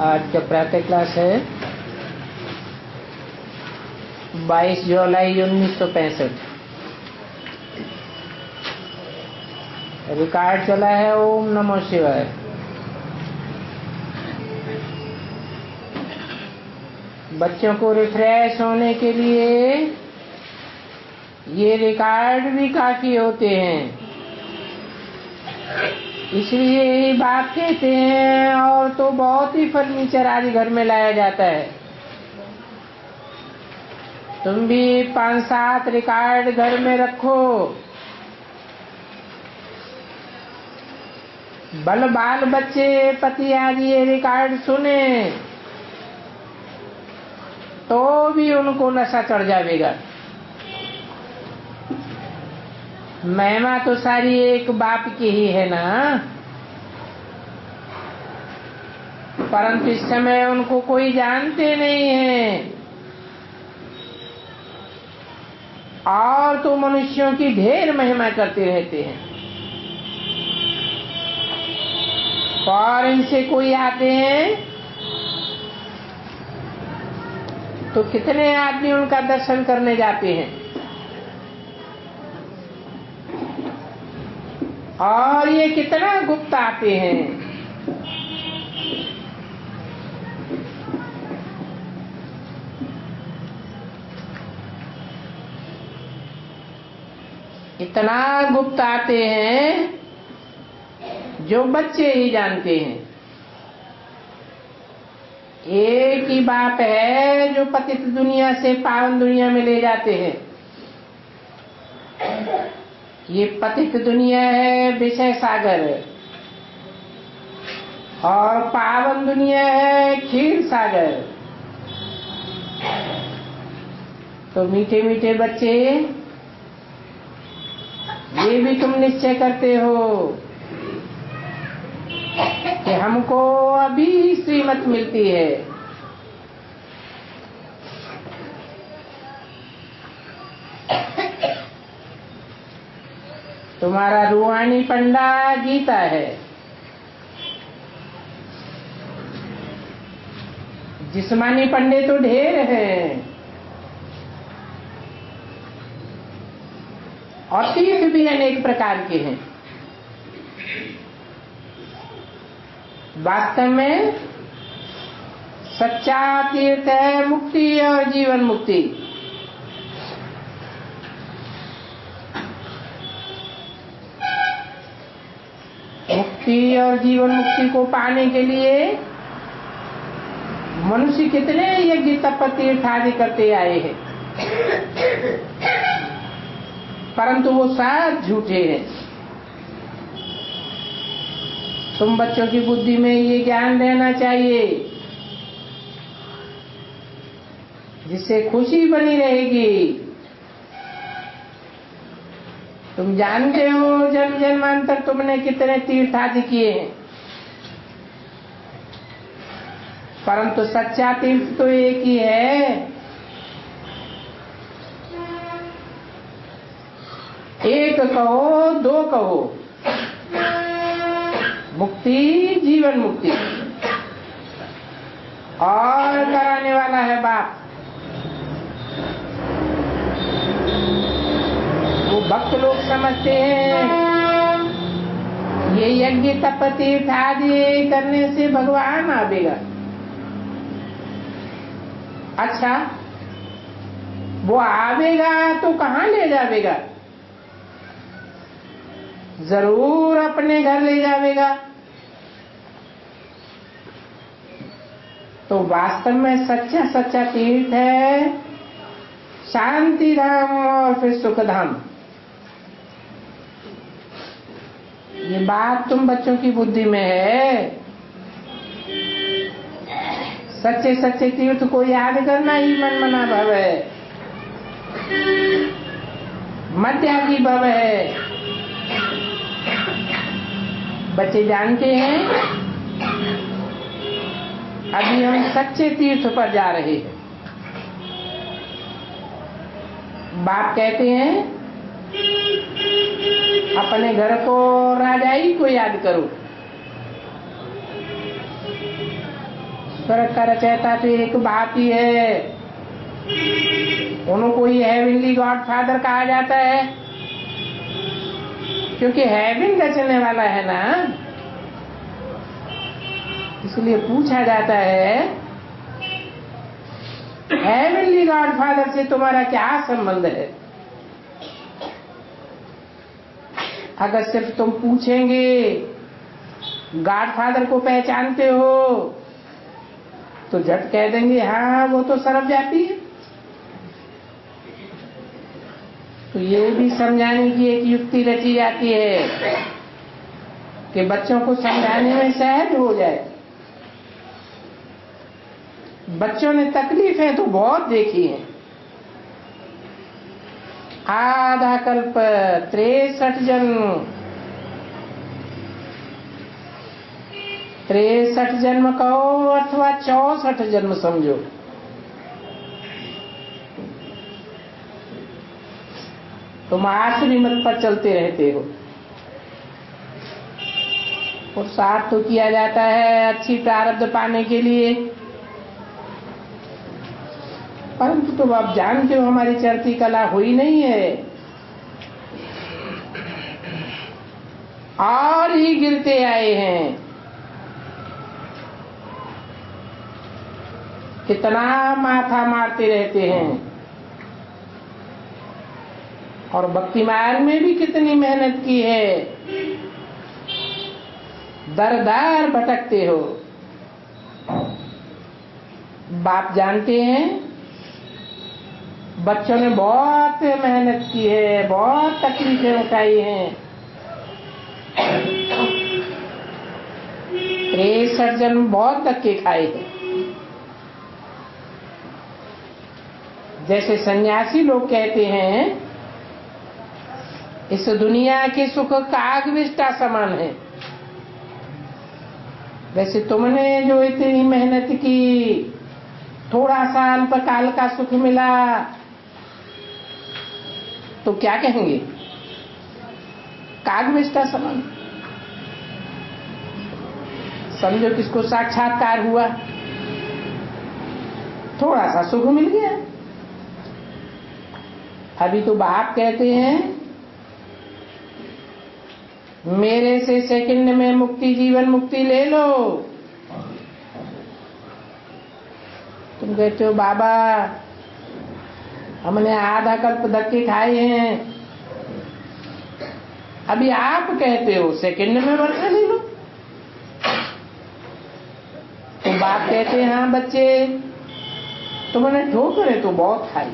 आज का प्रातः क्लास है 22 जुलाई 1965। रिकॉर्ड चला है। ओम नमो शिवाय। बच्चों को रिफ्रेश होने के लिए ये रिकॉर्ड भी काफी होते हैं, इसलिए यही बात कहते हैं। और तो बहुत ही फर्नीचर आदि घर में लाया जाता है। तुम भी 5-7 रिकॉर्ड घर में रखो। बाल बच्चे पति आदि ये रिकॉर्ड सुने तो भी उनको नशा चढ़ जाएगा। महिमा तो सारी एक बाप की ही है ना, परंतु इस समय उनको कोई जानते नहीं है। और तो मनुष्यों की ढेर महिमा करते रहते हैं। फॉरेन से कोई आते हैं तो कितने आदमी उनका दर्शन करने जाते हैं। और ये कितना गुप्त आते हैं। इतना गुप्त आते हैं जो बच्चे ही जानते हैं। एक ही बाप है जो पतित दुनिया से पावन दुनिया में ले जाते हैं। ये पतित दुनिया है विषय सागर, और पावन दुनिया है क्षीर सागर। तो मीठे मीठे बच्चे, ये भी तुम निश्चय करते हो कि हमको अभी श्रीमत मिलती है। तुम्हारा रूहानी पंडा गीता है। जिस्मानी पंडे तो ढेर हैं, और तीर्थ भी अनेक प्रकार के हैं। वास्तव में सच्चा तीर्थ है मुक्ति और जीवन मुक्ति। मुक्ति और जीवन मुक्ति को पाने के लिए मनुष्य कितने यज्ञ तप तीर्थ आदि करते आए हैं, परंतु वो सब झूठे हैं। तुम बच्चों की बुद्धि में ये ज्ञान रहना चाहिए, जिससे खुशी बनी रहेगी। तुम जानते हो जन्म जन्मांतर तुमने कितने तीर्थ आदि किए हैं, परंतु सच्चा तीर्थ तो एक ही है। एक कहो दो कहो, मुक्ति जीवन मुक्ति, और कराने वाला है बाप। वो भक्त लोग समझते हैं ये यज्ञ तप तीर्थ आदि करने से भगवान आवेगा। अच्छा, वो आवेगा तो कहाँ ले जावेगा? जरूर अपने घर ले जावेगा। तो वास्तव में सच्चा सच्चा तीर्थ है शांति धाम और फिर सुख धाम। ये बात तुम बच्चों की बुद्धि में है। सच्चे सच्चे तीर्थ को याद करना ही मन मना भव है, मध्यागी भव है। बच्चे जानते हैं अभी हम सच्चे तीर्थ पर जा रहे हैं। बाप कहते हैं अपने घर को राजाई को याद करो। स्वर्ग का रचयिता तो एक बाप ही है, उनको ही हेवनली गॉडफादर कहा जाता है, क्योंकि हेवन रचने वाला है ना। इसलिए पूछा जाता है हेवनली गॉडफादर से तुम्हारा क्या संबंध है। अगर सिर्फ तुम पूछेंगे गॉडफादर को पहचानते हो तो झट कह देंगे हाँ वो तो सर्वव्यापी है। तो ये भी समझाने की एक युक्ति रची जाती है कि बच्चों को समझाने में सहज हो जाए। बच्चों ने तकलीफें तो बहुत देखी हैं। आधा कल्प 63 जन्म, 63 जन्म कहो अथवा 64 जन्म समझो, तुम आखिरी मत पर चलते रहते हो। और साथ तो किया जाता है अच्छी प्रारब्ध पाने के लिए, परंतु तुम आप जानते हो हमारी चढ़ती कला हुई नहीं है, और ही गिरते आए हैं। कितना माथा मारते रहते हैं, और भक्ति मार्ग में भी कितनी मेहनत की है, दर दर भटकते हो। बाप जानते हैं बच्चों ने बहुत मेहनत की है, बहुत तकलीफें उठाई हैं। 63 जन्म बहुत धक्के खाए हैं। जैसे सन्यासी लोग कहते हैं इस दुनिया के सुख कागविष्टा समान है, वैसे तुमने जो इतनी मेहनत की, थोड़ा सा अल्पकाल का सुख मिला तो क्या कहेंगे? कागविष्टा समान। समझो किसको साक्षात्कार हुआ, थोड़ा सा सुख मिल गया। अभी तो बाप कहते हैं मेरे से सेकंड में मुक्ति, जीवन मुक्ति ले लो। तुम कहते हो बाबा हमने आधा कल्प धक्के खाए हैं, अभी आप कहते हो सेकंड में वर्षा ले लो। तो बाप कहते हैं हाँ बच्चे तुमने ठोकरें तो बहुत खाई,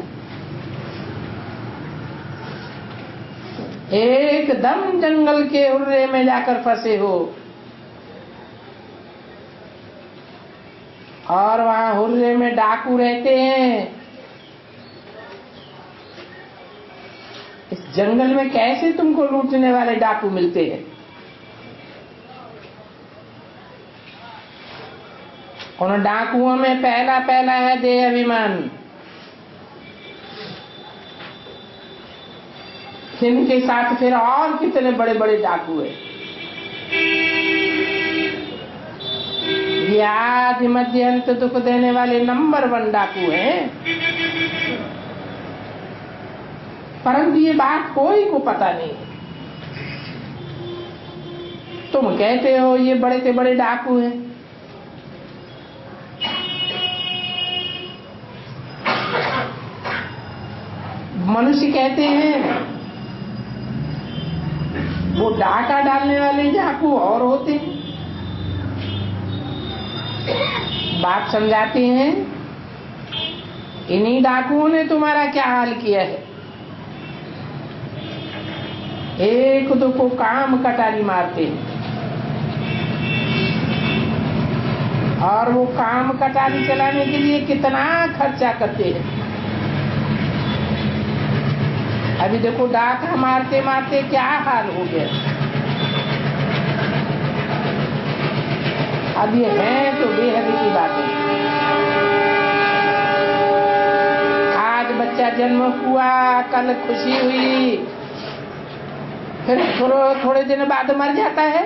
एकदम जंगल के हुर्रे में जाकर फंसे हो, और वहां हुर्रे में डाकू रहते हैं। इस जंगल में कैसे तुमको लूटने वाले डाकू मिलते हैं? उन डाकुओं में पहला पहला है देह अभिमान, इनके साथ फिर और कितने बड़े बड़े डाकू है। ये आदि मध्य अंत दुख देने वाले नंबर 1 डाकू हैं। परंतु ये बात कोई को पता नहीं। तुम कहते हो ये बड़े से बड़े डाकू हैं, मनुष्य कहते हैं वो डाका डालने वाले डाकू और होते हैं। बाप समझाते हैं इन्हीं डाकुओं ने तुम्हारा क्या हाल किया है। एक दो को काम कटारी मारते हैं, और वो काम कटारी चलाने के लिए कितना खर्चा करते हैं। अभी देखो डाका मारते मारते क्या हाल हो गया। अब ये है तो बेहद की बात है। आज बच्चा जन्म हुआ, कल खुशी हुई, फिर थोड़े दिन बाद मर जाता है।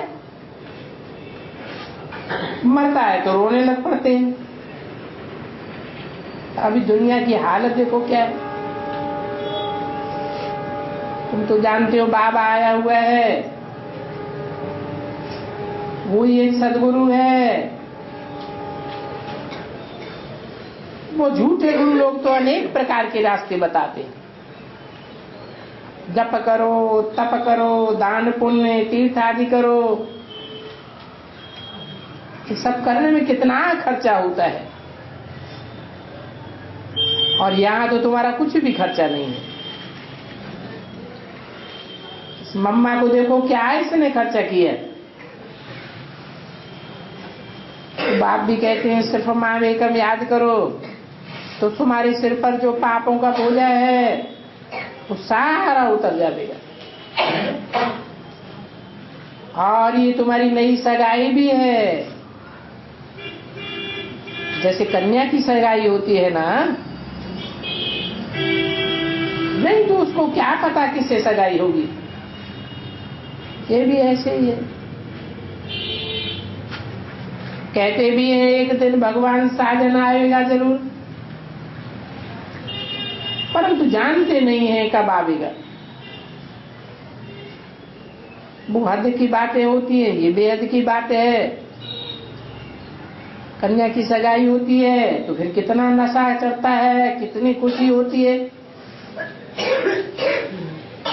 मरता है तो रोने लग पड़ते हैं। अभी दुनिया की हालत देखो क्या है। तुम तो जानते हो बाबा आया हुआ है, वो ही एक सदगुरु है। वो झूठे गुरु लोग तो अनेक प्रकार के रास्ते बताते हैं, जप करो, तप करो, दान पुण्य तीर्थ आदि करो। ये सब करने में कितना खर्चा होता है, और यहाँ तो तुम्हारा कुछ भी खर्चा नहीं है। इस मम्मा को देखो क्या इसने खर्चा किया। तो बाप भी कहते हैं सिर्फ माम एकम याद करो तो तुम्हारे सिर पर जो पापों का बोझा है वो सारा उतर जाएगा। और ये तुम्हारी नई सगाई भी है। जैसे कन्या की सगाई होती है ना, नहीं तो उसको क्या पता किससे सगाई होगी, ये भी ऐसे ही है। कहते भी हैं एक दिन भगवान साजन आएगा जरूर, परंतु जानते नहीं है कब आएगा। वो हद की बातें होती है, ये बेहद की बात है। कन्या की सगाई होती है तो फिर कितना नशा चढ़ता है, कितनी खुशी होती है।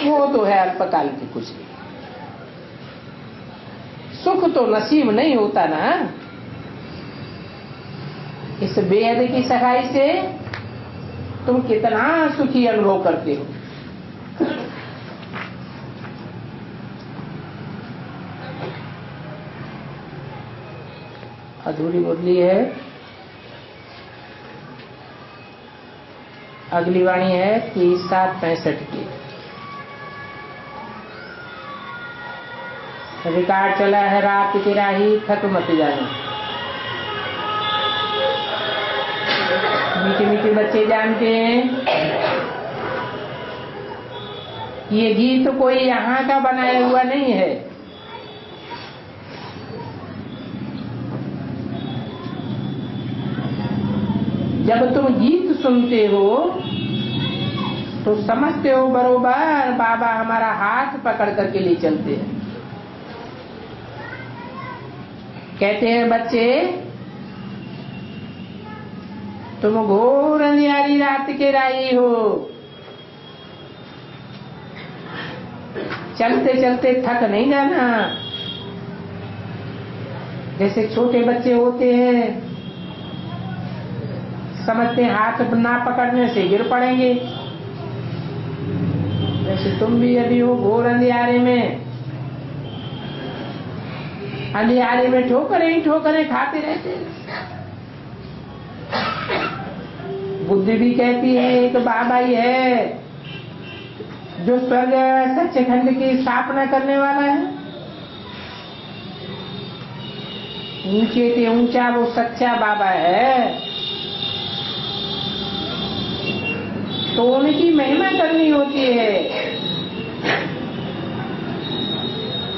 वो तो है अल्पकाल की खुशी, सुख तो नसीब नहीं होता ना। इस बेहद की सगाई से तुम कितना सुखी अनुभव करते हो। अधूरी मुरली है। अगली वाणी है 30/7/65 की। रिकॉर्ड चला है रात की राही थक मत जाना। मीठे मीठे बच्चे जानते हैं ये गीत कोई यहाँ का बनाया हुआ नहीं है। जब तुम गीत सुनते हो तो समझते हो बरोबर बाबा हमारा हाथ पकड़ करके ले चलते हैं। कहते हैं बच्चे तुम घोर अंधियारी रात के राही हो, चलते चलते थक नहीं जाना। जैसे छोटे बच्चे होते हैं समझते हैं हाथ ना पकड़ने से गिर पड़ेंगे, वैसे तुम भी अभी हो घोर अंधियारे में। अंधियारे में ठोकरें ही ठोकरें खाते रहते। बुद्धि भी कहती है एक बाबा ही है जो स्वर्ग सच्चेखंड की स्थापना करने वाला है। ऊंचे से ऊंचा वो सच्चा बाबा है, तो उनकी महिमा करनी होती है।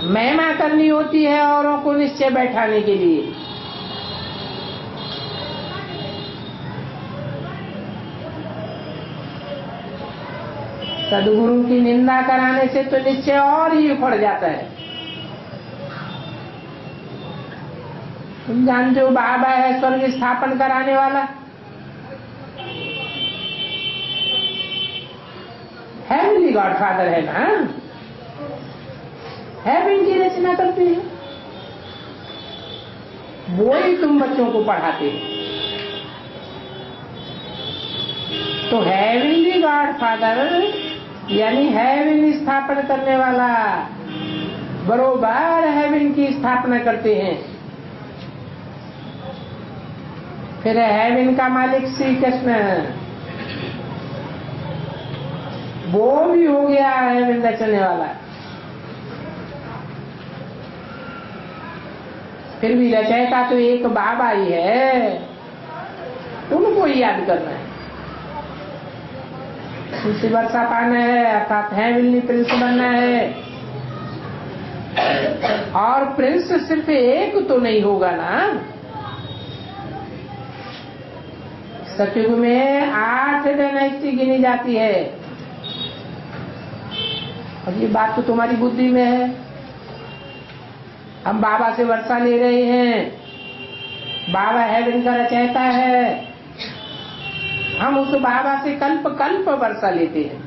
महिमा करनी होती है औरों को निश्चय बैठाने के लिए। सदगुरु की निंदा कराने से तो निश्चय और ही उखड़ जाता है। तुम जानते हो बाबा है स्वर्ग स्थापन कराने वाला, हेवनली गॉडफादर है ना, हेवन की रचना करते हैं, वो ही तुम बच्चों को पढ़ाते हो। तो हेवनली गॉडफादर यानी हेवन स्थापन करने वाला बरोबर हेवन की स्थापना करते हैं। फिर हेवन का मालिक श्री कृष्ण, वो भी हो गया हेवन रचने वाला। फिर भी रचयिता तो एक बाबा ही है, उनको ही याद करना है। उसी वर्षा पाना है अर्थात हेवनली प्रिंस बनना है। और प्रिंस सिर्फ एक तो नहीं होगा ना, सतयुग में 8 डायनेस्टी गिनी जाती है। और ये बात तो तुम्हारी बुद्धि में है। हम बाबा से वर्षा ले रहे हैं, बाबा हेवन का रचयिता है, हम उस बाबा से कल्प कल्प वर्षा लेते हैं।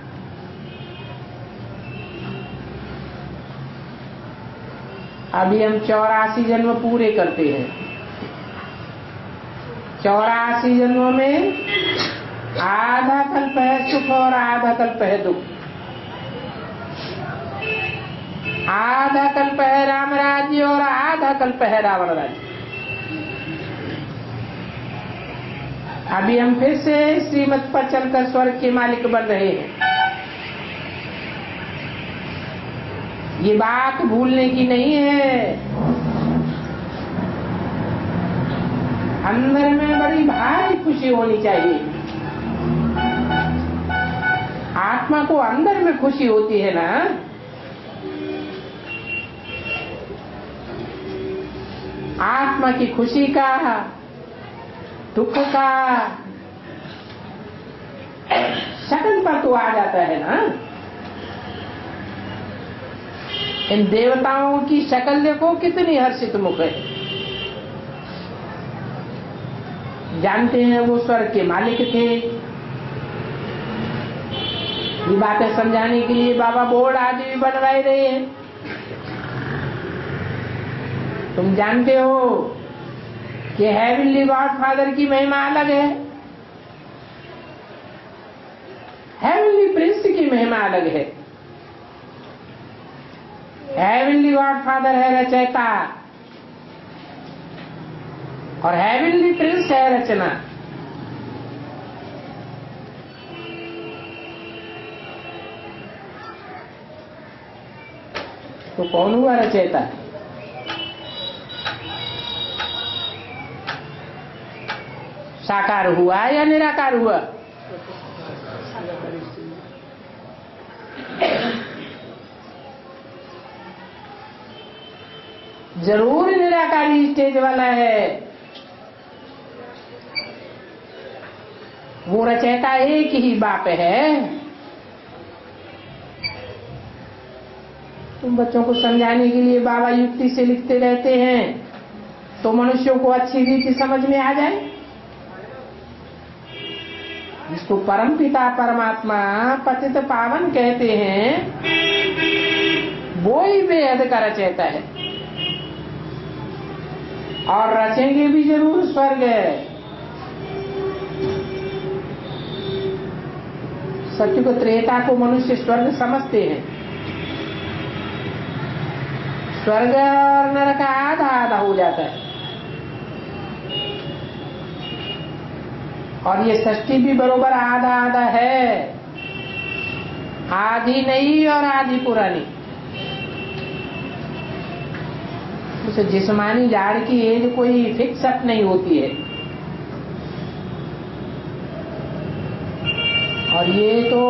अभी हम 84 जन्म पूरे करते हैं। 84 जन्मों में आधा कल्प है सुख और आधा कल्प है दुख। आधा कल्प है राम राज्य और आधा कल्प है रावण राज्य। अभी हम फिर से श्रीमत पर चलकर स्वर्ग के मालिक बन रहे हैं। ये बात भूलने की नहीं है। अंदर में बड़ी भारी खुशी होनी चाहिए। आत्मा को अंदर में खुशी होती है ना, आत्मा की खुशी का, दुख का शकल पर तो आ जाता है ना। इन देवताओं की शक्ल देखो कितनी हर्षित मुख है। जानते हैं वो स्वर्ग के मालिक थे। ये बातें समझाने के लिए बाबा बोर्ड आदि भी बनवाए रहे हैं। तुम जानते हो कि हेवनली गॉड फादर की महिमा अलग है, हेवनली प्रिंस की महिमा अलग है। हेवनली गॉड फादर है रचयिता और हेवनली प्रिंस है रचना। तो कौन हुआ रचयिता? साकार हुआ या निराकार हुआ? जरूर निराकारी स्टेज वाला है। वो रचयिता एक ही बाप है। तुम बच्चों को समझाने के लिए बाबा युक्ति से लिखते रहते हैं तो मनुष्यों को अच्छी रीति समझ में आ जाए। जिसको परमपिता परमात्मा पतित पावन कहते हैं वो ही बेहद का रचयिता है। और रचेंगे भी जरूर स्वर्ग। सत्युग त्रेता को मनुष्य स्वर्ग समझते हैं। स्वर्ग और नरक आधा आधा हो जाता है। और ये सृष्टि भी बरोबर आधा आधा है, आधी नई और आधी पुरानी। उस जिस्मानी झाड़ की एज कोई फिक्स अप नहीं होती है। और ये तो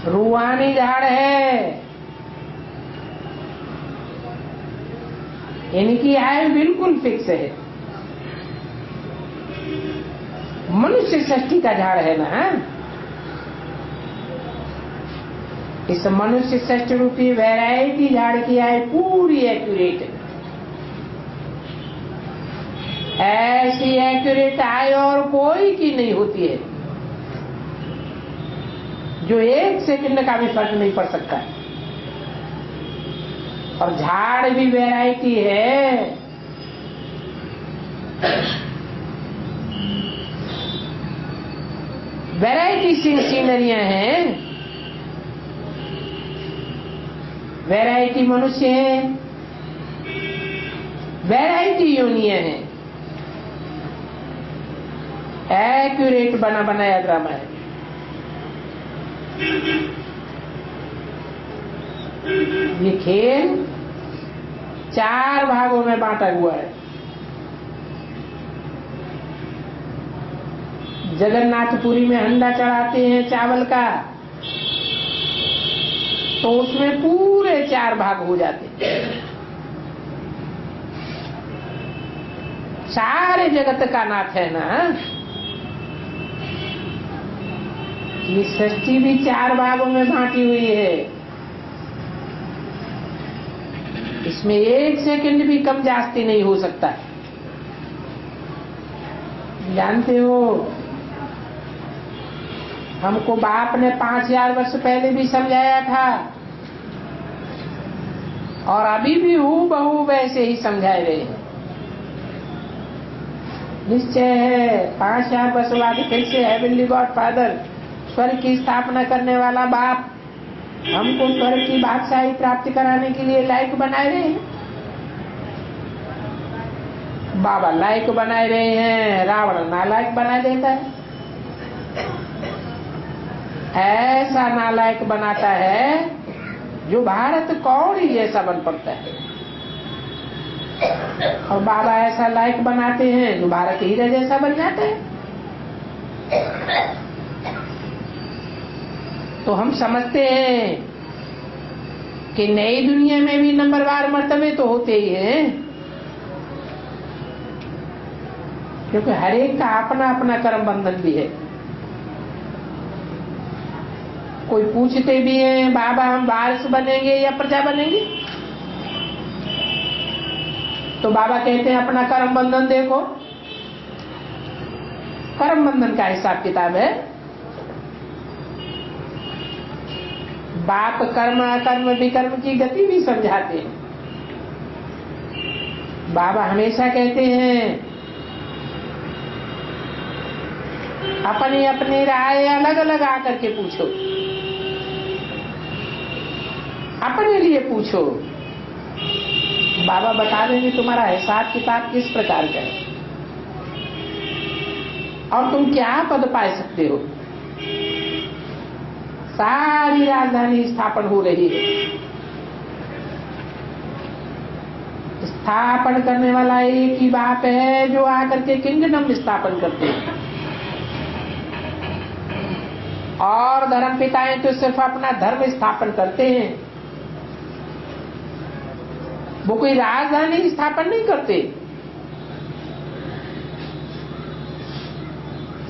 रूहानी झाड़ है। इनकी आयु बिल्कुल फिक्स है। मनुष्य सृष्टि का झाड़ है ना। इस मनुष्य सृष्टि रूपी वैरायटी झाड़ की आयु पूरी एक्यूरेट है। ऐसी एक्यूरेट आयु और कोई की नहीं होती है, जो 1 सेकंड का भी फर्क नहीं पड़ सकता। और झाड़ भी वैरायटी है। वैरायटी सीनरियां हैं, वैरायटी मनुष्य हैं, वैरायटी योनियां हैं। एक्यूरेट बना बनाया ड्रामा है। ये खेल 4 भागों में बांटा हुआ है। जगन्नाथपुरी में हंडा चढ़ाते हैं चावल का, तो उसमें पूरे 4 भाग हो जाते हैं। सारे जगत का नाथ है ना। ये सृष्टि भी 4 भागों में बांटी हुई है, इसमें 1 सेकंड भी कम जास्ती नहीं हो सकता। जानते हो, हमको बाप ने 5000 वर्ष पहले भी समझाया था और अभी भी हूबहू वैसे ही समझाए रहे हैं। निश्चय है 5000 वर्ष बाद फिर से हेवनली गॉड फादर, स्वर्ग की स्थापना करने वाला बाप, हमको स्वर्ग की बादशाही प्राप्त कराने के लिए लायक बनाए रहे हैं। बाबा लायक बनाए रहे हैं, रावण नालायक बना देता है। ऐसा नालायक बनाता है जो भारत कौड़ी जैसा बन पड़ता है, और बाबा ऐसा लायक बनाते हैं जो भारत हीरा जैसा बन जाता है। तो हम समझते हैं कि नई दुनिया में भी नंबरवार मर्तबे तो होते ही हैं, क्योंकि हर एक का अपना अपना कर्म बंधन भी है। कोई पूछते भी हैं, बाबा हम वारिस बनेंगे या प्रजा बनेंगे? तो बाबा कहते हैं अपना कर्म बंधन देखो। कर्म बंधन का हिसाब किताब है। बाप कर्म अकर्म विकर्म की गति भी समझाते हैं। बाबा हमेशा कहते हैं अपनी अपनी राय अलग अलग आकर के पूछो, अपने लिए पूछो, बाबा बता देंगे तुम्हारा हिसाब किताब किस प्रकार का है और तुम क्या पद पा सकते हो। सारी राजधानी स्थापन हो रही है। स्थापन करने वाला एक ही बाप है जो आकर के किंगडम स्थापन करते हैं, और धर्म पिताएं तो सिर्फ अपना धर्म स्थापन करते हैं, वो कोई राजधानी स्थापन नहीं करते।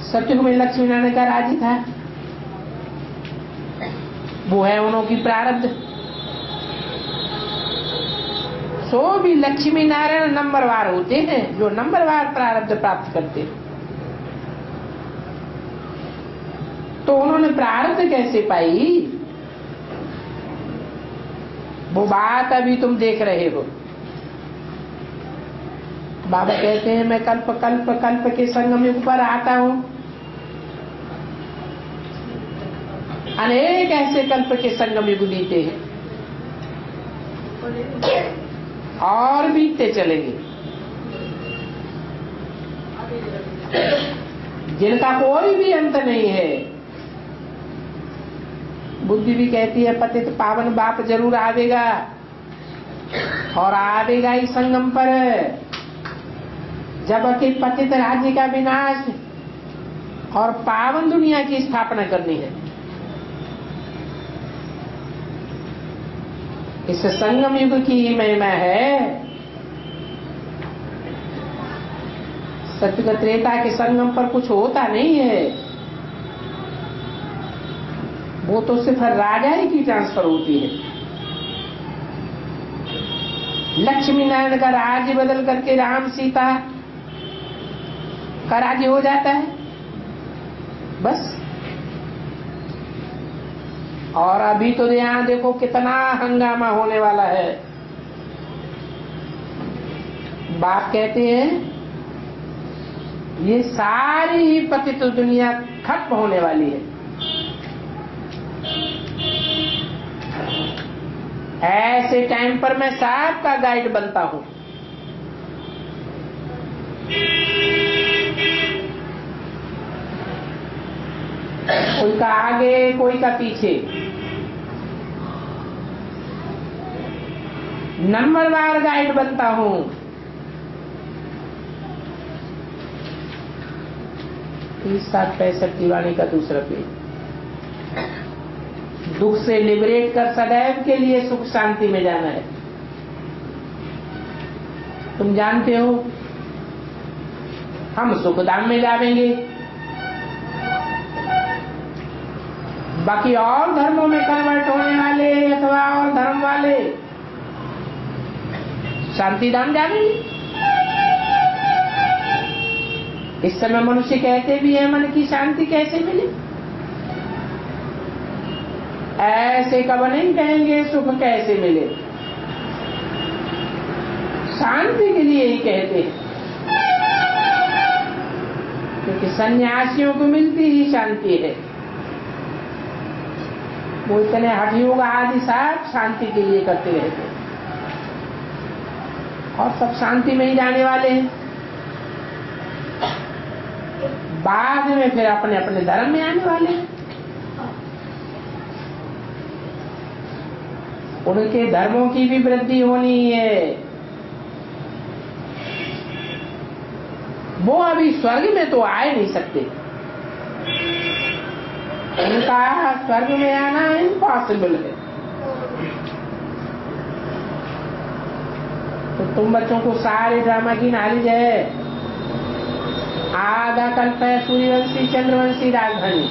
सत्युग में लक्ष्मी नारायण का राज्य था, वो है उन्हों की प्रारब्ध। सो भी लक्ष्मी नारायण नंबरवार होते हैं जो नंबरवार प्रारब्ध प्राप्त करते हैं। तो उन्होंने प्रारब्ध कैसे पाई, वो बात अभी तुम देख रहे हो। बाबा कहते हैं मैं कल्प कल्प कल्प के संगम युग पर आता हूं, अनेक ऐसे कल्प के संगम युग बीते हैं और बीतते चलेंगे, जिनका कोई भी अंत नहीं है। बुद्धि भी कहती है पतित पावन बाप जरूर आवेगा, और आवेगा ही संगम पर, जबकि पतित राज्य का विनाश और पावन दुनिया की स्थापना करनी है। इस संगम युग की ही महिमा है। सत्युग त्रेता के संगम पर कुछ होता नहीं है, वो तो सिर्फ राजा ही की ट्रांसफर होती है। लक्ष्मी नारायण का राज्य बदल करके राम सीता का राज्य हो जाता है बस। और अभी तो यहां देखो कितना हंगामा होने वाला है। बाप कहते हैं ये सारी ही पतित दुनिया खत्म होने वाली है। ऐसे टाइम पर मैं साहब का गाइड बनता हूं। कोई का आगे कोई का पीछे, नंबरवार गाइड बनता हूं। 30-65 की वाणी का दूसरा पेज। दुख से लिबरेट कर सदैव के लिए सुख शांति में जाना है। तुम जानते हो हम सुखधाम में जाएंगे। बाकी और धर्मों में कन्वर्ट होने वाले अथवा और धर्म वाले शांति धाम जाएंगे। इस समय मनुष्य कहते भी है मन की शांति कैसे मिले, ऐसे कब नहीं कहेंगे सुख कैसे मिले, शांति के लिए ही कहते हैं, क्योंकि सन्यासियों को मिलती ही शांति है। वो इतने हठ योग आदि सब शांति के लिए करते रहते हैं और सब शांति में ही जाने वाले हैं। बाद में फिर अपने अपने धर्म में आने वाले हैं। उनके धर्मों की भी वृद्धि होनी है। वो अभी स्वर्ग में तो आए नहीं सकते, उनका स्वर्ग में आना इम्पॉसिबल है। तो तुम बच्चों को सारे ड्रामा की नॉलेज है। आधा कल्प है सूर्यवंशी चंद्रवंशी राजधानी,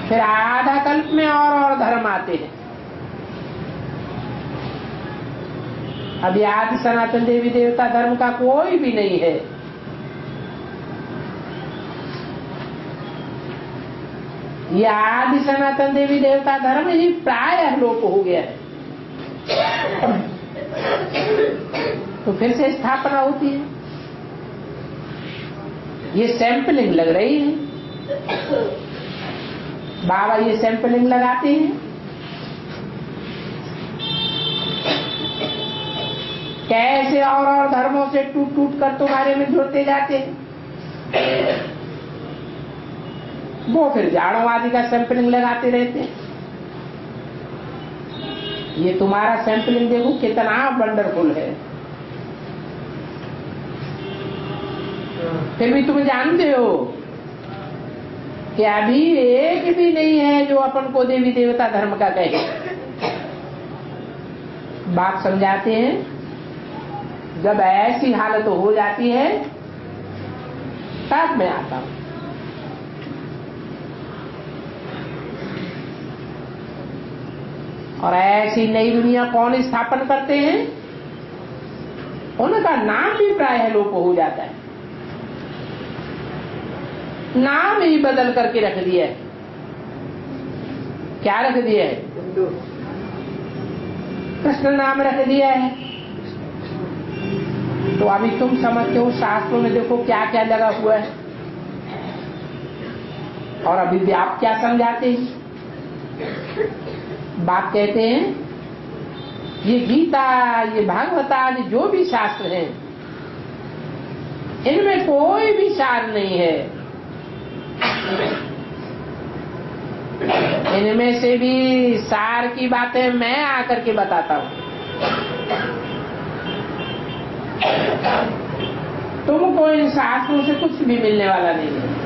फिर आधा कल्प में और धर्म आते हैं। अभी आदि सनातन देवी देवता धर्म का कोई भी नहीं है। ये आदि सनातन देवी देवता धर्म ही प्रायः लोप हो गया है। तो फिर से स्थापना होती है। ये सैंपलिंग लग रही है, बाबा ये सैंपलिंग लगाते हैं। कैसे और धर्मों से टूट टूट कर तुम्हारे में जुड़ते जाते हैं। वो फिर जाड़ोवादी का सैंपलिंग लगाते रहते हैं। ये तुम्हारा सैंपलिंग देखो कितना वंडरफुल है। फिर भी तुम जानते हो कि अभी एक भी नहीं है जो अपन को देवी देवता धर्म का कहे। बाप समझाते हैं जब ऐसी हालत हो जाती है तब मैं आता हूं। और ऐसी नई दुनिया कौन स्थापन करते हैं, उनका नाम भी प्रायः लोप हो जाता है। नाम ही बदल करके रख दिया है। क्या रख दिया है? कृष्ण नाम रख दिया है। तो अभी तुम समझते हो शास्त्रों में देखो क्या क्या लगा हुआ है। और अभी भी आप क्या समझाते हैं? बाप कहते हैं ये गीता, ये भागवत आदि जो भी शास्त्र हैं, इनमें कोई भी सार नहीं है। इनमें से भी सार की बातें मैं आकर के बताता हूं। तुमको इन शास्त्रों से कुछ भी मिलने वाला नहीं है।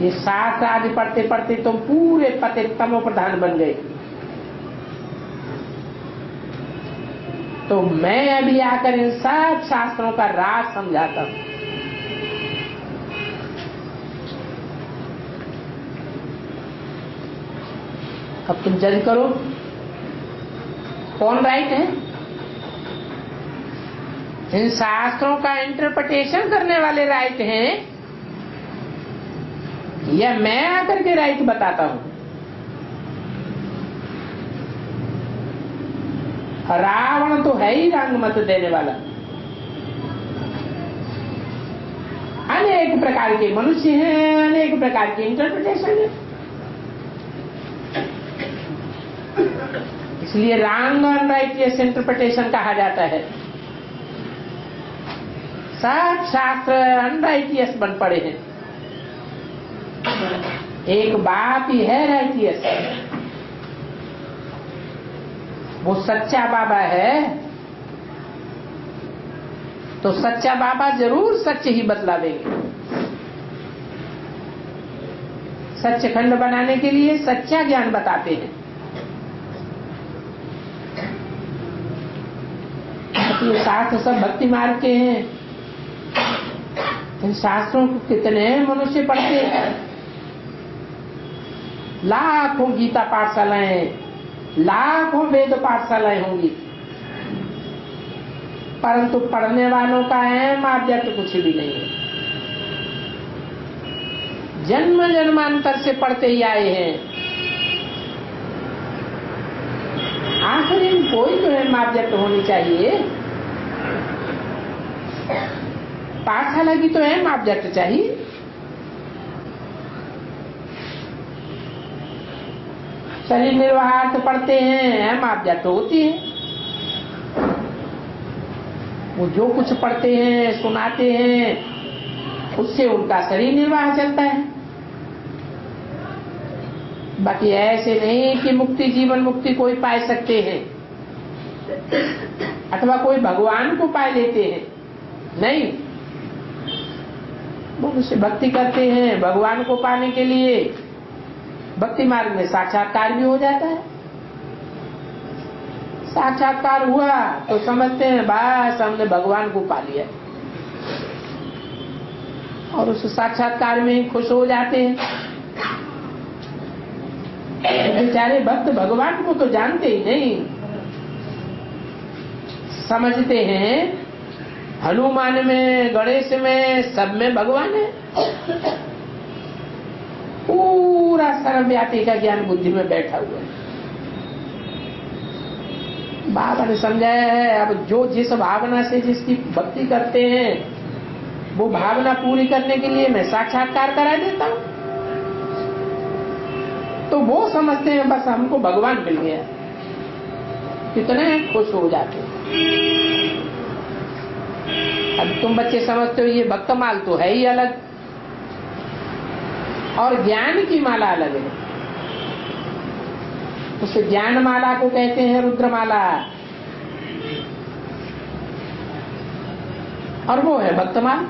ये शास्त्र आदि पढ़ते पढ़ते तुम पूरे पते तमो प्रधान बन गए। तो मैं अभी आकर इन सब शास्त्रों का राज समझाता हूं। अब तुम जज करो कौन राइट है। इन शास्त्रों का इंटरप्रिटेशन करने वाले राइट हैं या मैं आकर के राइट बताता हूं। रावण तो है ही रंग मत देने वाला। अनेक प्रकार के मनुष्य हैं, अनेक प्रकार की इंटरप्रिटेशन है। इसलिए रॉन्ग और राइटियस इंटरप्रिटेशन कहा जाता है। सब शास्त्र अनराइटियस बन पड़े हैं। एक बात ही है राइटियस, वो सच्चा बाबा है। तो सच्चा बाबा जरूर सच ही बतला देंगे। सचखंड बनाने के लिए सच्चा ज्ञान बताते हैं। ये शास्त्र सब भक्ति मार्ग के हैं। इन शास्त्रों को कितने मनुष्य पढ़ते हैं। लाखों गीता पाठशालाएं, लाखों वेद पाठशालाएं होंगी, परंतु पढ़ने वालों का अहम ऑब्जेक्ट कुछ भी नहीं है। जन्म जन्मांतर से पढ़ते ही आए हैं। आखिर इन कोई तो अहम ऑब्जेक्ट होनी चाहिए। पाठशाला की तो अहम ऑब्जेक्ट चाहिए। शरीर निर्वाह पढ़ते हैं, अहम ऑब्जेक्ट होती है। वो जो कुछ पढ़ते हैं, सुनाते हैं, उससे उनका शरीर निर्वाह चलता है। बाकी ऐसे नहीं कि मुक्ति, जीवन मुक्ति कोई पा सकते हैं अथवा कोई भगवान को पा लेते हैं। नहीं, वो उससे भक्ति करते हैं भगवान को पाने के लिए। भक्ति मार्ग में साक्षात्कार भी हो जाता है। साक्षात्कार हुआ तो समझते हैं बस हमने भगवान को पा लिया, और उस साक्षात्कार में ही खुश हो जाते हैं। बेचारे भक्त भगवान को तो जानते ही नहीं। समझते हैं हनुमान में, गणेश में, सब में भगवान है। पूरा सर्वव्यापी का ज्ञान बुद्धि में बैठा हुआ है। बाबा ने समझाया है, अब जो जिस भावना से जिसकी भक्ति करते हैं, वो भावना पूरी करने के लिए मैं साक्षात्कार करा देता हूँ, तो वो समझते हैं बस हमको भगवान मिल गया। कितने खुश हो जाते हैं। अब तुम बच्चे समझते हो ये भक्त माल तो है ही अलग, और ज्ञान की माला अलग है। उस ज्ञान माला को कहते हैं रुद्रमाला, और वो है भक्तमाल।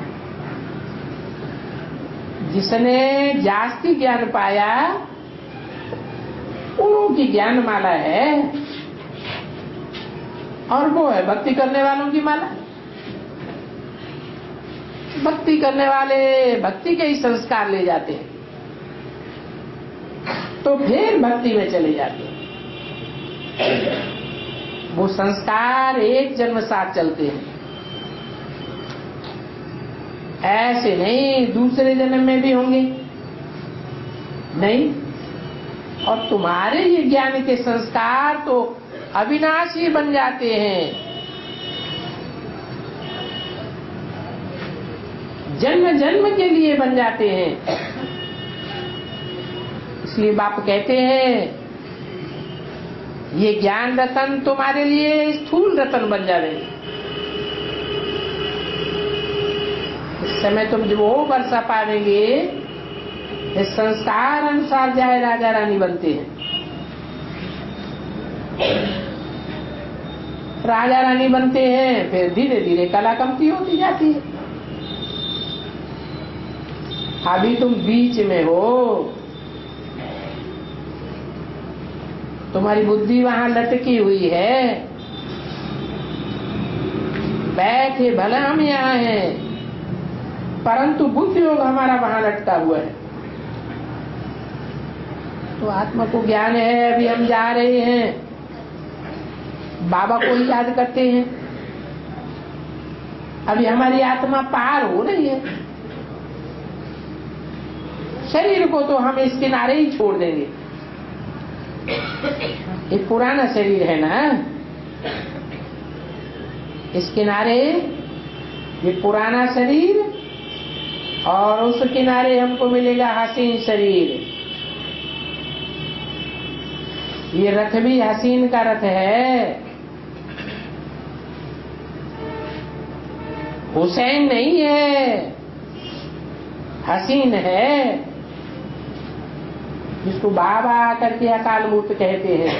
जिसने जास्ती ज्ञान पाया उनकी ज्ञान माला है, और वो है भक्ति करने वालों की माला। भक्ति करने वाले भक्ति के ही संस्कार ले जाते हैं, तो फिर भक्ति में चले जाते हैं। वो संस्कार एक जन्म साथ चलते हैं। ऐसे नहीं दूसरे जन्म में भी होंगे, नहीं। और तुम्हारे ये ज्ञान के संस्कार तो अविनाशी बन जाते हैं, जन्म जन्म के लिए बन जाते हैं। इसलिए बाप कहते हैं ये ज्ञान रतन तुम्हारे लिए स्थूल रतन बन जावे। इस समय तुम जो वो वर्षा पाएंगे, इस संस्कार अनुसार जाए राजा रानी बनते हैं। राजा रानी बनते हैं, फिर धीरे धीरे कला कमती होती जाती है। अभी तुम बीच में हो, तुम्हारी बुद्धि वहां लटकी हुई है। बैठे भले हम यहाँ हैं, परंतु बुद्धि योग हमारा वहां लटका हुआ है। तो आत्मा को ज्ञान है, अभी हम जा रहे हैं, बाबा को ही याद करते हैं। अभी हमारी आत्मा पार हो रही है। शरीर को तो हम इस किनारे ही छोड़ देंगे। ये पुराना शरीर है ना, इस किनारे ये पुराना शरीर, और उस किनारे हमको मिलेगा हसीन शरीर। ये रथ भी हसीन का रथ है, हुसैन नहीं है, हसीन है, जिसको बाबा करके अकाल मूर्त कहते हैं।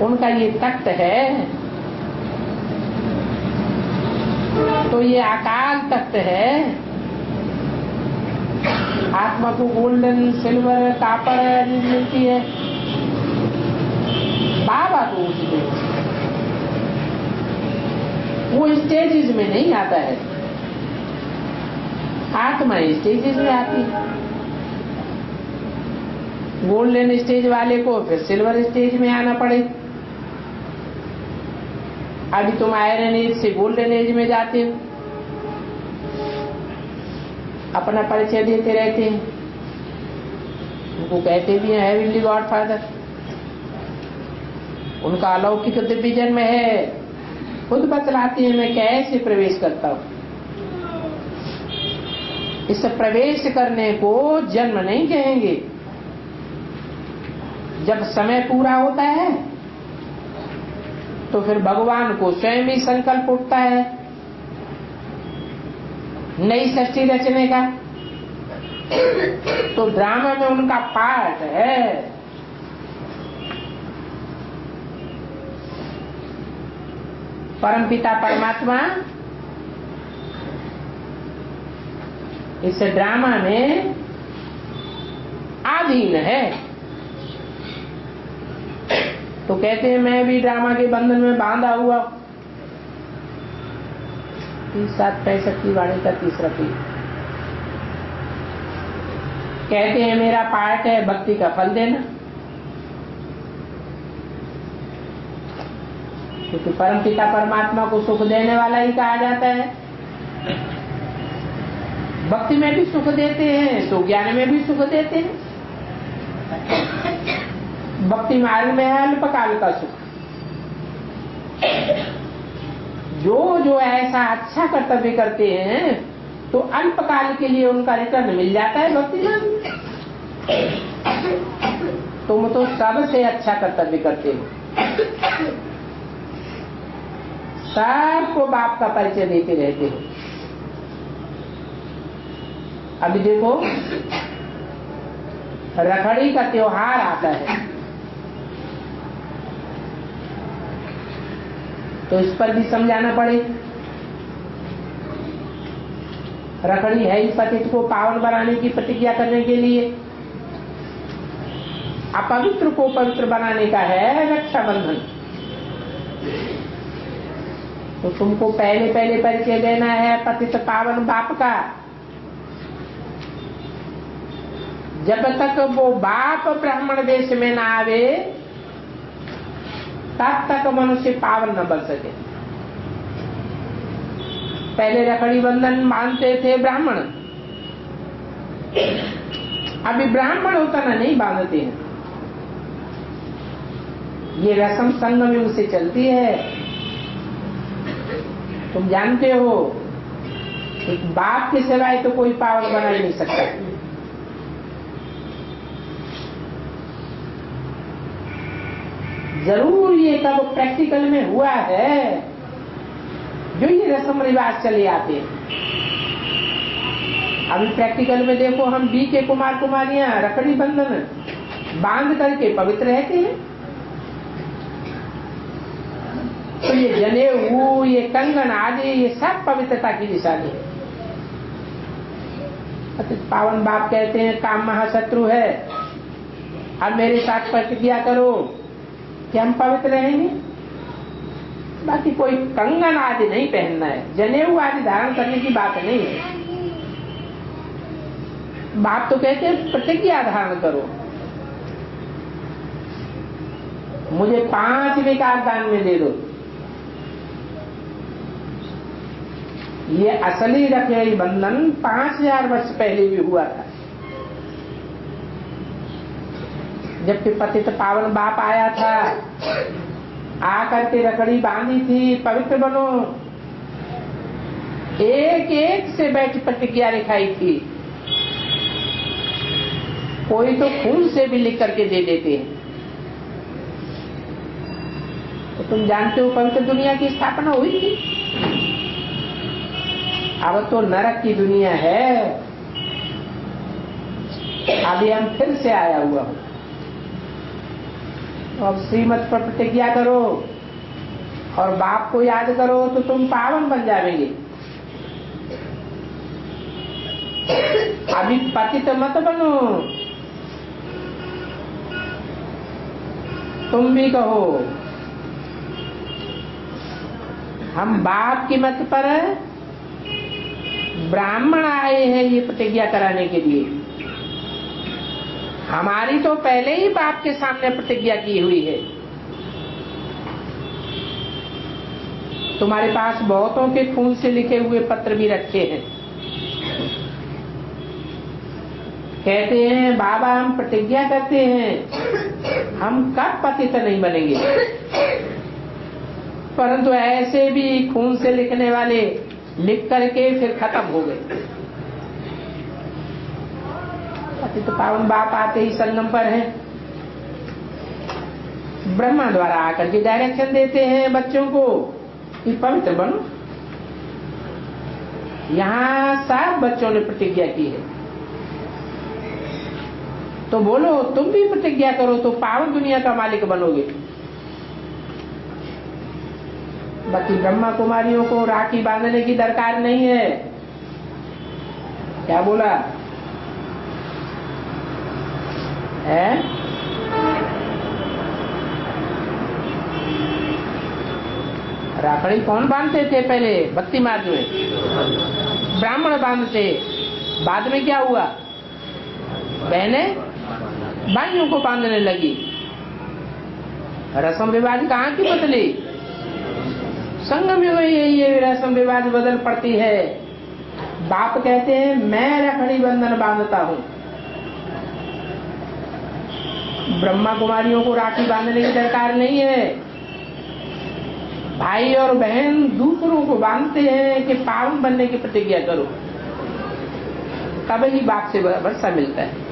उनका ये तख्त है, तो ये अकाल तख्त है। आत्मा को गोल्डन, सिल्वर, कापर मिलती है, बाबा को उसमें वो स्टेजेस में नहीं आता है, आत्मा स्टेजेस में आती है। गोल्डन स्टेज वाले को फिर सिल्वर स्टेज में आना पड़े। अभी तुम आयरन एज से गोल्डन एज में जाते हो, अपना परिचय देते रहते हैं, उनको कहते भी हैं हेवनली गॉडफादर। उनका अलौकिक दिव्य जन्म है, खुद बतलाते हैं मैं कैसे प्रवेश करता हूं। इस प्रवेश करने को जन्म नहीं कहेंगे। जब समय पूरा होता है तो फिर भगवान को स्वयं ही संकल्प उठता है नई सृष्टि रचने का। तो ड्रामा में उनका पार्ट है। परमपिता परमात्मा इस ड्रामा में अधीन है। तो कहते हैं मैं भी ड्रामा के बंधन में बांधा हुआ। 37-65 की वाणी का तीसरा पीठ। कहते हैं मेरा पार्ट है भक्ति का फल देना, क्योंकि परमपिता परमात्मा को सुख देने वाला ही कहा जाता है। भक्ति में भी सुख देते हैं तो ज्ञान में भी सुख देते हैं। भक्ति मार्ग में है अल्पकाल का सुख। जो ऐसा अच्छा कर्तव्य करते हैं तो अल्पकाल के लिए उनका रिटर्न मिल जाता है भक्ति मार्ग में। तुम तो सबसे अच्छा कर्तव्य करते हो, सबको बाप का परिचय देते रहते हो। अभी देखो रखड़ी का त्योहार आता है तो इस पर भी समझाना पड़े। रखड़ी है ही पतित को पावन बनाने की प्रतिज्ञा करने के लिए, अपवित्र को पवित्र बनाने का है रक्षाबंधन। तो तुमको पहले परिचय देना है पतित पावन बाप का। जब तक वो बाप ब्राह्मण वेश में ना आवे तब तक मनुष्य पावन न बन सके। पहले रखड़ी बंधन मानते थे ब्राह्मण, अभी ब्राह्मण उतना नहीं बांधते हैं। ये रस्म संगम युग से चलती है। तुम जानते हो एक बाप के सिवाय तो कोई पावन बना ही नहीं सकता। जरूर ये कब प्रैक्टिकल में हुआ है जो ये रस्म रिवाज चले आते हैं। अभी प्रैक्टिकल में देखो हम बी के कुमार कुमारियां रखड़ी बंधन बांध करके पवित्र रहते हैं। तो ये जनेऊ, ये कंगन आदि ये सब पवित्रता की निशानी है। पावन बाप कहते हैं काम महाशत्रु है, अब मेरे साथ प्रतिज्ञा करो कि हम पवित्र रहेंगे। बाकी कोई कंगन आदि नहीं पहनना है, जनेऊ आदि धारण करने की बात नहीं है। बाप तो कहते हैं प्रतिज्ञा धारण करो। मुझे 5 विकार दान में दे दो। ये असली रखड़ी बंधन 5000 वर्ष पहले भी हुआ था। जबकि पतित पावन बाप आया था, आकर के रखड़ी बांधी थी पवित्र बनो, एक एक से बैठ प्रतिज्ञा लिखाई थी। कोई तो खून से भी लिख करके दे देते हैं। तो तुम जानते हो पवित्र दुनिया की स्थापना हुई थी। अब तो नरक की दुनिया है। अभी हम फिर से आया हुआ हूं। अब श्रीमत पर प्रतिज्ञा करो और बाप को याद करो तो तुम पावन बन जाएंगे। अभी पतित मत बनो। तुम भी कहो हम बाप की मत पर ब्राह्मण आए हैं ये प्रतिज्ञा कराने के लिए। हमारी तो पहले ही बाप के सामने प्रतिज्ञा की हुई है। तुम्हारे पास बहुतों के खून से लिखे हुए पत्र भी रखे हैं। कहते हैं बाबा हम प्रतिज्ञा करते हैं हम कब पतित नहीं बनेंगे, परंतु ऐसे भी खून से लिखने वाले लिख करके फिर खत्म हो गए। पतित पावन बाप आते ही संगम पर हैं, ब्रह्मा द्वारा आकर के डायरेक्शन देते हैं बच्चों को कि पवित्र बनो। यहाँ सब बच्चों ने प्रतिज्ञा की है, तो बोलो तुम भी प्रतिज्ञा करो तो पावन दुनिया का मालिक बनोगे। बाकी ब्रह्मा कुमारियों को राखी बांधने की दरकार नहीं है। क्या बोला है? राखड़ी कौन बांधते थे पहले भक्ति मार्ग में? ब्राह्मण बांधते। बाद में क्या हुआ? बहनें भाइयों को बांधने लगी। रस्म रिवाज कहाँ की बदली? संगम युग में ये रस्म रिवाज बदल पड़ती है। बाप कहते हैं मैं रखड़ी बंधन बांधता हूँ। ब्रह्मा कुमारियों को राखी बांधने की दरकार नहीं है। भाई और बहन दूसरों को बांधते हैं कि पावन बनने की प्रतिज्ञा करो, तब ही बाप से वर्षा मिलता है,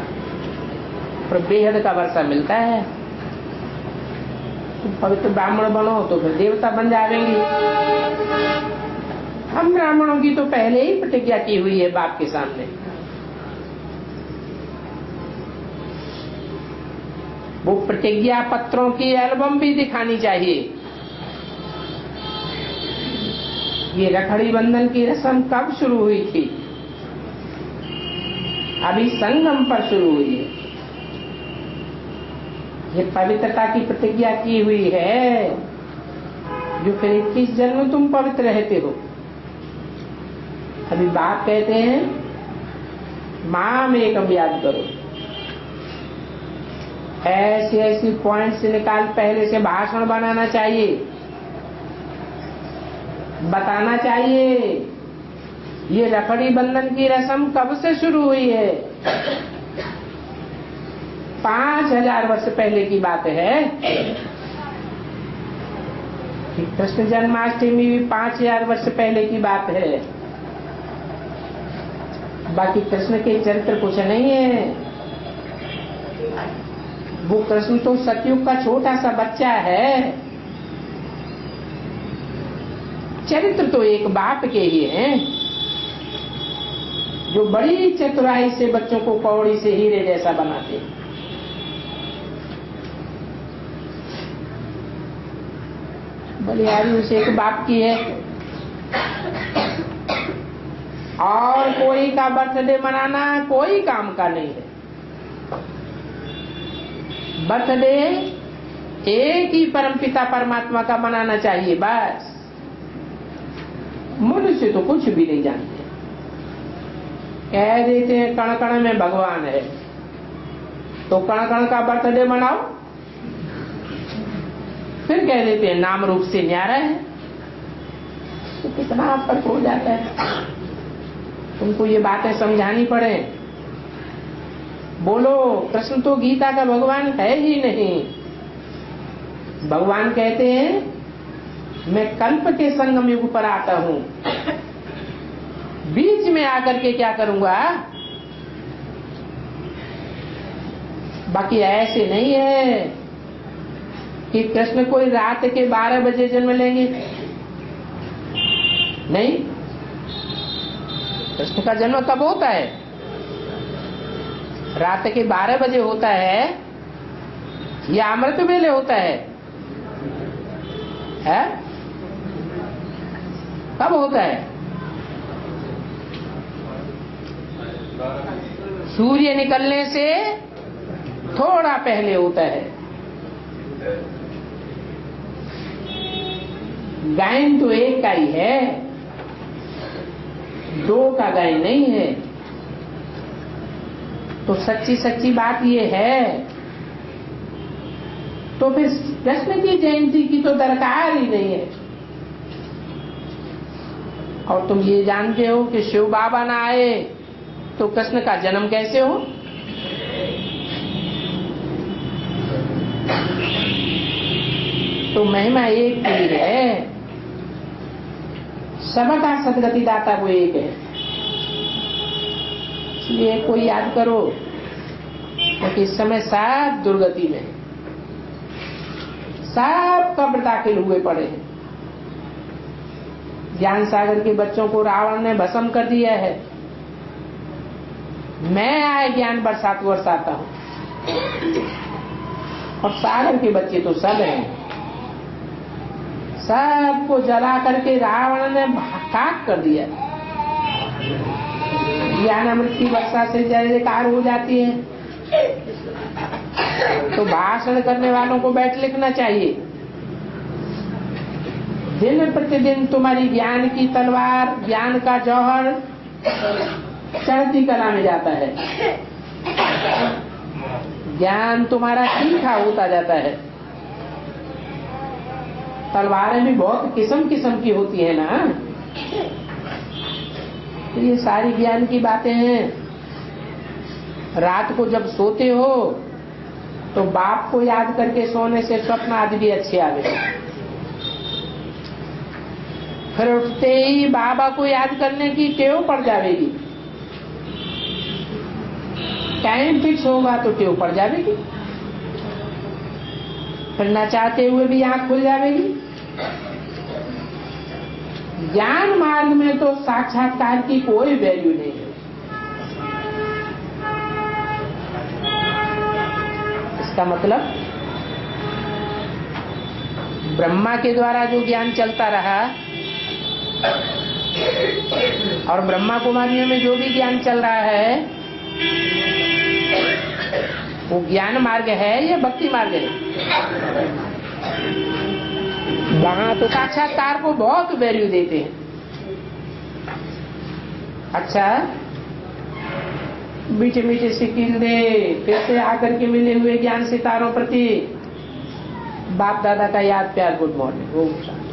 पर बेहद का वर्षा मिलता है। तुम पवित्र ब्राह्मण बनो तो फिर देवता बन जाएंगी। हम ब्राह्मणों की तो पहले ही प्रतिज्ञा की हुई है बाप के सामने। वो प्रतिज्ञा पत्रों की एल्बम भी दिखानी चाहिए। ये रखड़ी बंधन की रस्म कब शुरू हुई थी? अभी संगम पर शुरू हुई है। ये पवित्रता की प्रतिज्ञा की हुई है, जो फिर 21 जन्म तुम पवित्र रहते हो। अभी बाप कहते हैं मां में एकम याद करो। ऐसी ऐसी पॉइंट से निकाल पहले से भाषण बनाना चाहिए, बताना चाहिए ये रखड़ी बंधन की रस्म कब से शुरू हुई है। 5000 वर्ष पहले की बात है। कृष्ण जन्माष्टमी भी 5000 वर्ष पहले की बात है। बाकी कृष्ण के चरित्र कुछ नहीं है। वो कृष्ण तो सतयुग का छोटा सा बच्चा है। चरित्र तो एक बाप के ही हैं, जो बड़ी चतुराई से बच्चों को कौड़ी से हीरे जैसा बनाते। बलिहारी उसे एक बाप की है। और कोई का बर्थडे मनाना कोई काम का नहीं है। बर्थडे एक ही परमपिता परमात्मा का मनाना चाहिए बस। मनुष्य तो कुछ भी नहीं जानते। कह देते हैं कण कण में भगवान है, तो कण कण का बर्थडे मनाओ। फिर कह देते हैं नाम रूप से न्यारा है। तो कितना फर्क हो जाता है। तुमको ये बातें समझानी पड़े। बोलो कृष्ण तो गीता का भगवान है ही नहीं। भगवान कहते हैं मैं कल्प के संगम युग पर आता हूं, बीच में आकर के क्या करूंगा। बाकी ऐसे नहीं है कि कृष्ण कोई रात के 12 बजे जन्म लेंगे। नहीं, कृष्ण का जन्म कब होता है? रात के 12 बजे होता है या अमृत वेले होता है? कब होता है? सूर्य निकलने से थोड़ा पहले होता है। गायन तो एक का ही है, दो का गायन नहीं है। तो सच्ची सच्ची बात ये है, तो फिर कृष्ण की जयंती की तो दरकार ही नहीं है। और तुम ये जानते हो कि शिव बाबा ना आए तो कृष्ण का जन्म कैसे हो? तो महिमा एक ही है, सबका सदगति दाता वो एक है। इसलिए कोई याद करो, क्योंकि इस समय सब दुर्गति में, सब कब्र दाखिल हुए पड़े हैं। ज्ञान सागर के बच्चों को रावण ने भस्म कर दिया है। मैं आए ज्ञान बरसाता हूं, और सागर के बच्चे तो सब हैं। सबको जला करके रावण ने खाक कर दिया। ज्ञान अमृत की वर्षा से जय जयकार हो जाती है, तो भाषण करने वालों को बैठ लिखना चाहिए। दिन प्रतिदिन तुम्हारी ज्ञान की तलवार, ज्ञान का जौहर चढ़ती कला में जाता है। ज्ञान तुम्हारा तीखा होता जाता है। तलवारें भी बहुत किस्म किस्म की होती है ना। तो ये सारी ज्ञान की बातें हैं। रात को जब सोते हो तो बाप को याद करके सोने से स्वप्न आदि भी अच्छे आवे। फिर उठते ही बाबा को याद करने की टेव पड़ जाएगी। टाइम फिक्स होगा तो टेव पड़ जाएगी। फिर न चाहते हुए भी आंख खुल जाएगी। ज्ञान मार्ग में तो साक्षात्कार की कोई वैल्यू नहीं है। इसका मतलब ब्रह्मा के द्वारा जो ज्ञान चलता रहा और ब्रह्मा कुमारियों में जो भी ज्ञान चल रहा है, वो ज्ञान मार्ग है या भक्ति मार्ग है? वहां तो साक्षात्कार को बहुत वैल्यू देते हैं। अच्छा, मीठे मीठे सिक्किल दे फिर से आकर के मिले हुए ज्ञान सितारों प्रति बाप दादा का याद प्यार, गुड मॉर्निंग।